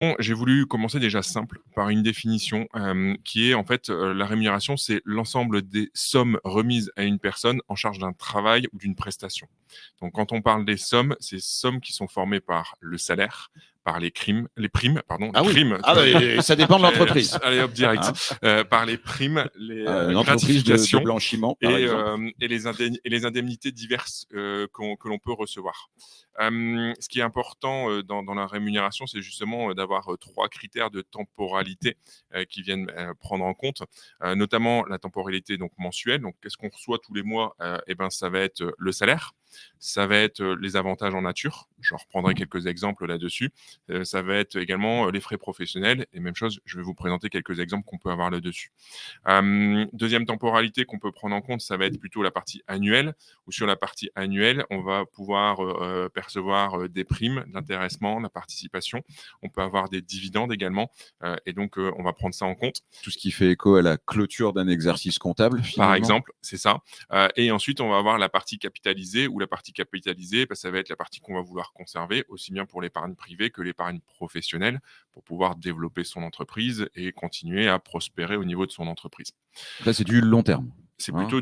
Bon, j'ai voulu commencer déjà simple, par une définition, qui est en fait, la rémunération, c'est l'ensemble des sommes remises à une personne en charge d'un travail ou d'une prestation. Donc quand on parle des sommes, c'est sommes qui sont formées par le salaire, par les primes, pardon, les Ah oui, crimes, tu ah vois? bah, ça dépend de l'entreprise. Allez hop direct, Hein? par les primes, les, Une entreprise de gratifications blanchiment, par exemple. et les indemnités diverses, que l'on peut recevoir. Ce qui est important, dans la rémunération, c'est justement, d'avoir, 3 critères de temporalité, qui viennent, prendre en compte, notamment la temporalité donc mensuelle. Donc qu'est-ce qu'on reçoit tous les mois? Et ben, ça va être, le salaire, ça va être, les avantages en nature. Je reprendrai quelques exemples là-dessus. Ça va être également, les frais professionnels et même chose, je vais vous présenter quelques exemples qu'on peut avoir là-dessus. 2e temporalité qu'on peut prendre en compte, ça va être plutôt la partie annuelle, où sur la partie annuelle, on va pouvoir, percevoir, des primes, de l'intéressement, la participation. On peut avoir des dividendes également, et donc on va prendre ça en compte. Tout ce qui fait écho à la clôture d'un exercice comptable, Par finalement. exemple, c'est ça, et ensuite on va avoir la partie capitalisée où la partie capitalisée, bah, ça va être la partie qu'on va vouloir conserver, aussi bien pour l'épargne privée que l'épargne professionnelle, pour pouvoir développer son entreprise et continuer à prospérer au niveau de son entreprise. Là, c'est du long terme. C'est Hein? plutôt